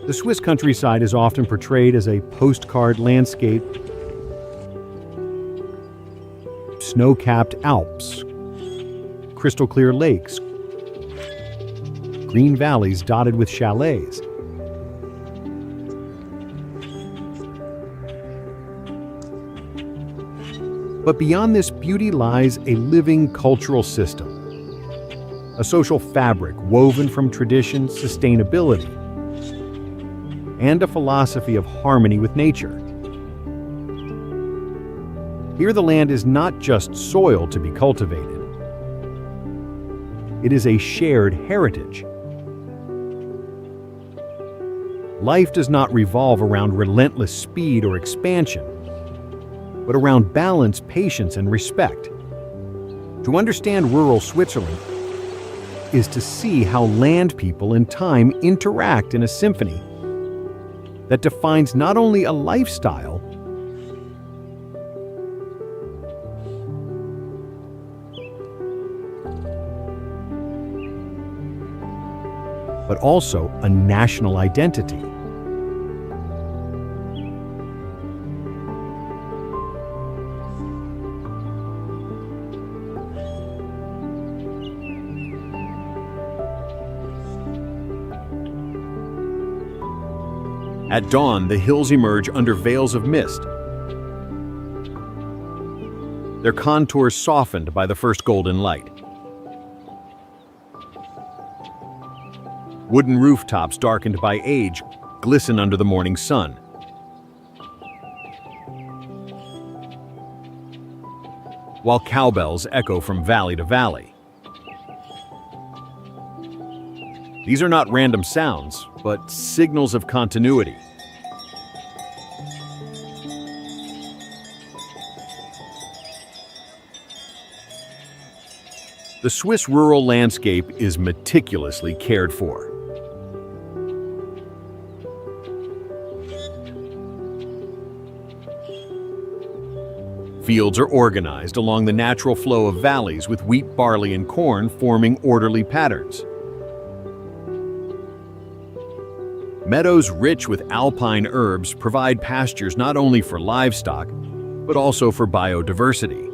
The Swiss countryside is often portrayed as a postcard landscape. Snow-capped Alps, crystal-clear lakes, green valleys dotted with chalets. But beyond this beauty lies a living cultural system, a social fabric woven from tradition, sustainability, and a philosophy of harmony with nature. Here the land is not just soil to be cultivated. It is a shared heritage. Life does not revolve around relentless speed or expansion, but around balance, patience, and respect. To understand rural Switzerland is to see how land people and time interact in a symphony that defines not only a lifestyle, but also a national identity. At dawn, the hills emerge under veils of mist, their contours softened by the first golden light. Wooden rooftops darkened by age glisten under the morning sun. While cowbells echo from valley to valley. These are not random sounds, but signals of continuity. The Swiss rural landscape is meticulously cared for. Fields are organized along the natural flow of valleys with wheat, barley, and corn forming orderly patterns. Meadows rich with alpine herbs provide pastures not only for livestock, but also for biodiversity.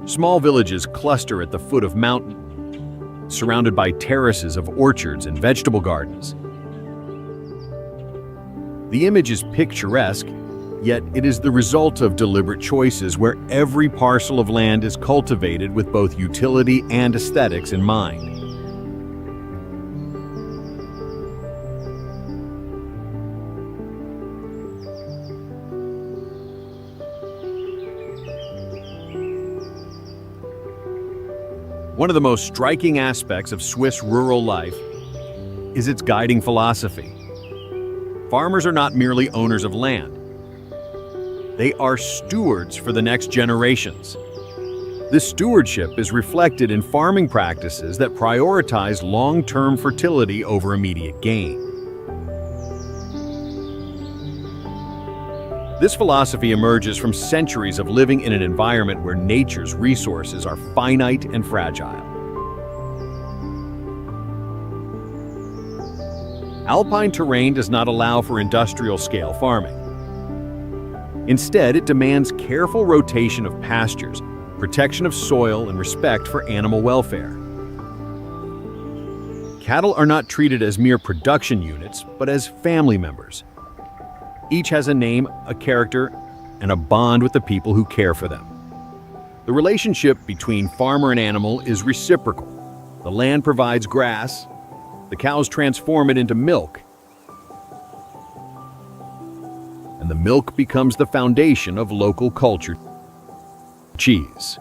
Small villages cluster at the foot of mountains, surrounded by terraces of orchards and vegetable gardens. The image is picturesque, yet it is the result of deliberate choices where every parcel of land is cultivated with both utility and aesthetics in mind. One of the most striking aspects of Swiss rural life is its guiding philosophy. Farmers are not merely owners of land. They are stewards for the next generations. This stewardship is reflected in farming practices that prioritize long-term fertility over immediate gain. This philosophy emerges from centuries of living in an environment where nature's resources are finite and fragile. Alpine terrain does not allow for industrial-scale farming. Instead, it demands careful rotation of pastures, protection of soil, and respect for animal welfare. Cattle are not treated as mere production units, but as family members. Each has a name, a character, and a bond with the people who care for them. The relationship between farmer and animal is reciprocal. The land provides grass, the cows transform it into milk, and the milk becomes the foundation of local culture. Cheese.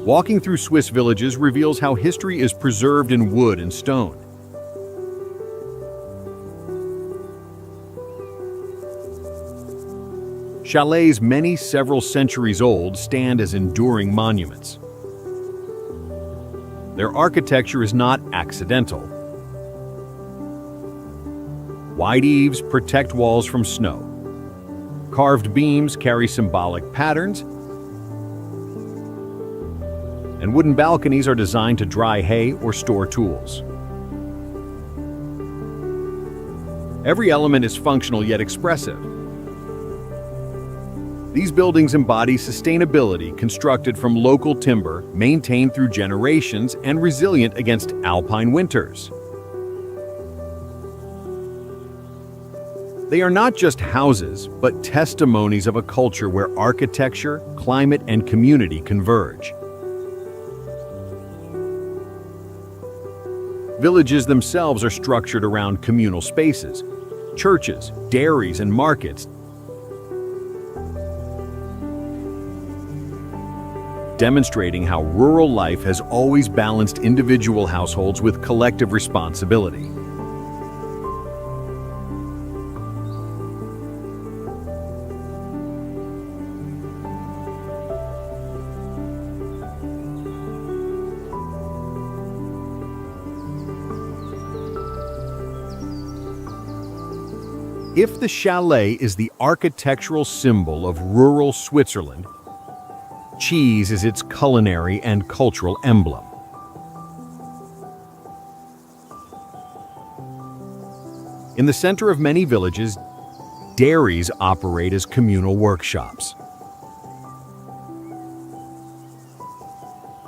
Walking through Swiss villages reveals how history is preserved in wood and stone. Chalets, many several centuries old, stand as enduring monuments. Their architecture is not accidental. Wide eaves protect walls from snow. Carved beams carry symbolic patterns, and wooden balconies are designed to dry hay or store tools. Every element is functional yet expressive. These buildings embody sustainability constructed from local timber, maintained through generations, and resilient against alpine winters. They are not just houses, but testimonies of a culture where architecture, climate, and community converge. Villages themselves are structured around communal spaces, churches, dairies, and markets, demonstrating how rural life has always balanced individual households with collective responsibility. If the chalet is the architectural symbol of rural Switzerland, cheese is its culinary and cultural emblem. In the center of many villages, dairies operate as communal workshops.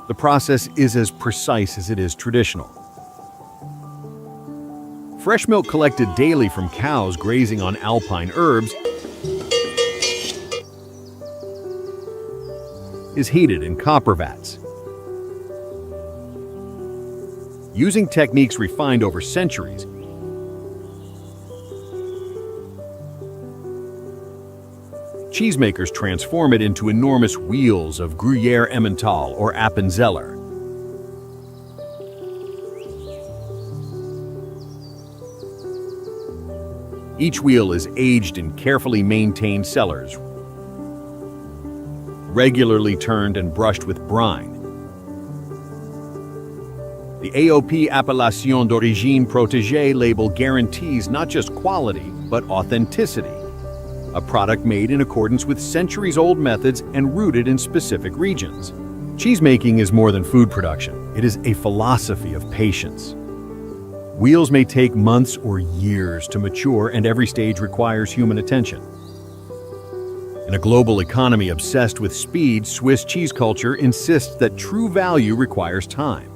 The process is as precise as it is traditional. Fresh milk collected daily from cows grazing on alpine herbs is heated in copper vats. Using techniques refined over centuries, cheesemakers transform it into enormous wheels of Gruyère Emmental or Appenzeller. Each wheel is aged in carefully maintained cellars, regularly turned and brushed with brine. The AOP Appellation d'Origine Protégée label guarantees not just quality, but authenticity, a product made in accordance with centuries-old methods and rooted in specific regions. Cheesemaking is more than food production. It is a philosophy of patience. Wheels may take months or years to mature, and every stage requires human attention. In a global economy obsessed with speed, Swiss cheese culture insists that true value requires time.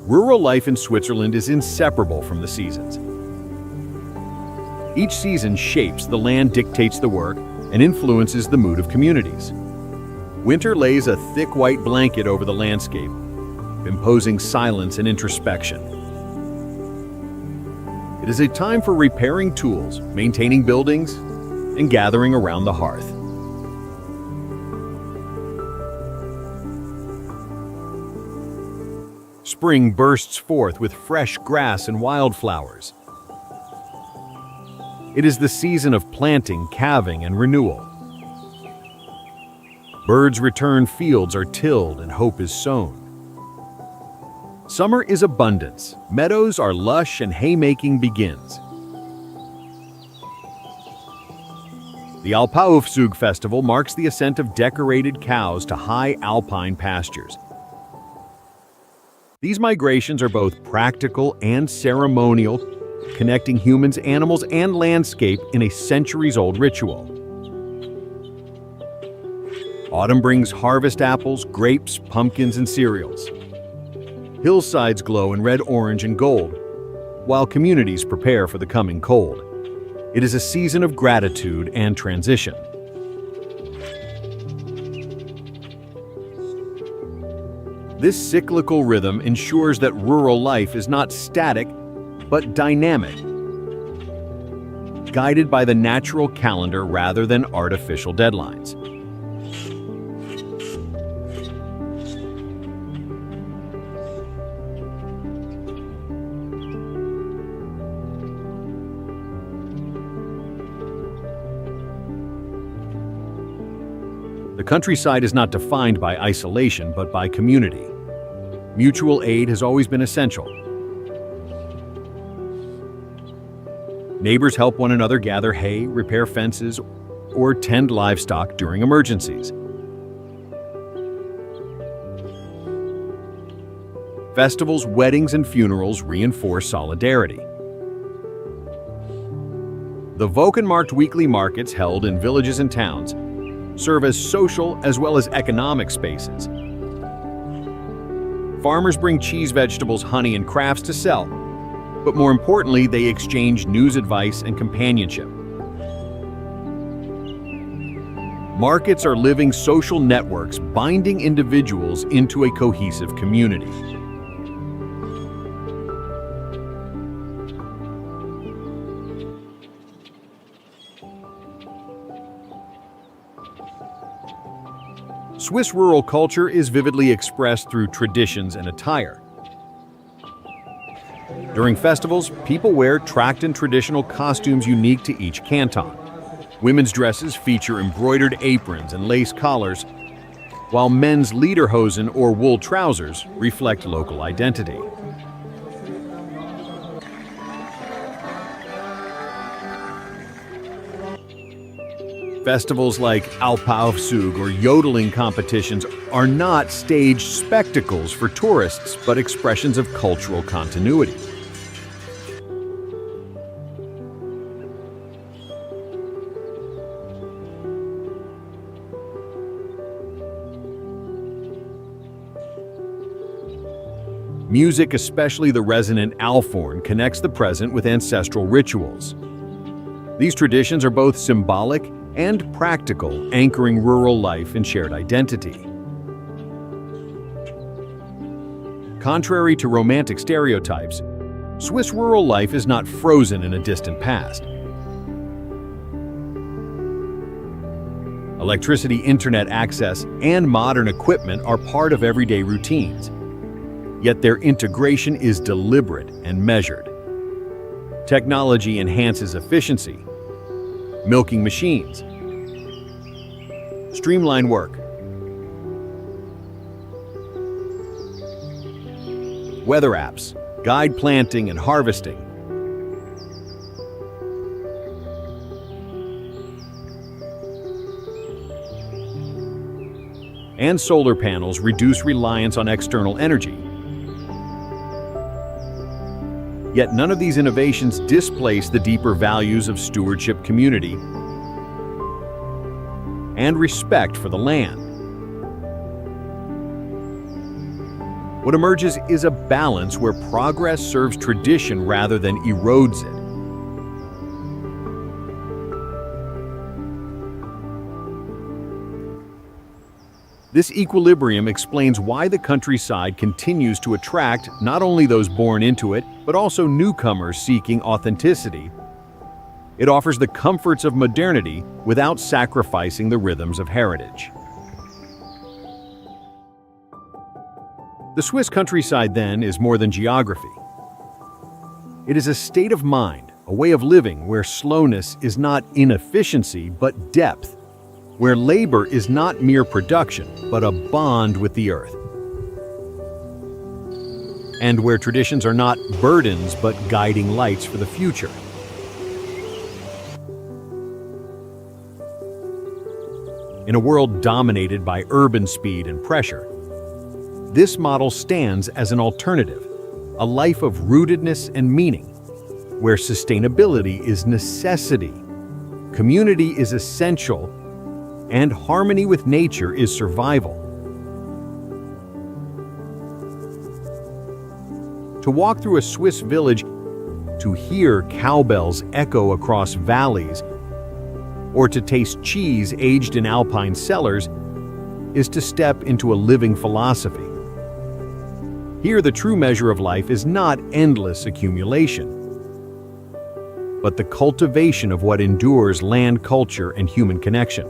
Rural life in Switzerland is inseparable from the seasons. Each season shapes the land, dictates the work, and influences the mood of communities. Winter lays a thick white blanket over the landscape, imposing silence and introspection. It is a time for repairing tools, maintaining buildings, and gathering around the hearth. Spring bursts forth with fresh grass and wildflowers. It is the season of planting, calving, and renewal. Birds return, fields are tilled, and hope is sown. Summer is abundance, meadows are lush, and haymaking begins. The Alpaufzug festival marks the ascent of decorated cows to high alpine pastures. These migrations are both practical and ceremonial, connecting humans, animals, and landscape in a centuries-old ritual. Autumn brings harvest apples, grapes, pumpkins, and cereals. Hillsides glow in red, orange, and gold, while communities prepare for the coming cold. It is a season of gratitude and transition. This cyclical rhythm ensures that rural life is not static, but dynamic, guided by the natural calendar rather than artificial deadlines. The countryside is not defined by isolation, but by community. Mutual aid has always been essential. Neighbors help one another gather hay, repair fences, or tend livestock during emergencies. Festivals, weddings, and funerals reinforce solidarity. The Vokkenmarkt weekly markets held in villages and towns serve as social as well as economic spaces. Farmers bring cheese, vegetables, honey, and crafts to sell, but more importantly, they exchange news, advice, and companionship. Markets are living social networks binding individuals into a cohesive community. Swiss rural culture is vividly expressed through traditions and attire. During festivals, people wear tracked and traditional costumes unique to each canton. Women's dresses feature embroidered aprons and lace collars, while men's lederhosen or wool trousers reflect local identity. Festivals like Alpaufzug or yodeling competitions are not staged spectacles for tourists, but expressions of cultural continuity. Music, especially the resonant alphorn, connects the present with ancestral rituals. These traditions are both symbolic and practical, anchoring rural life in shared identity. Contrary to romantic stereotypes, Swiss rural life is not frozen in a distant past. Electricity, internet access, and modern equipment are part of everyday routines, yet their integration is deliberate and measured. Technology enhances efficiency, milking machines, streamline work, weather apps, guide planting and harvesting, and solar panels reduce reliance on external energy. Yet none of these innovations displace the deeper values of stewardship, community, and respect for the land. What emerges is a balance where progress serves tradition rather than erodes it. This equilibrium explains why the countryside continues to attract not only those born into it, but also newcomers seeking authenticity. It offers the comforts of modernity without sacrificing the rhythms of heritage. The Swiss countryside, then, is more than geography. It is a state of mind, a way of living where slowness is not inefficiency but depth, where labor is not mere production, but a bond with the earth, and where traditions are not burdens, but guiding lights for the future. In a world dominated by urban speed and pressure, this model stands as an alternative, a life of rootedness and meaning, where sustainability is necessity, community is essential, and harmony with nature is survival. To walk through a Swiss village, to hear cowbells echo across valleys, or to taste cheese aged in alpine cellars, is to step into a living philosophy. Here, the true measure of life is not endless accumulation, but the cultivation of what endures: land, culture, and human connection.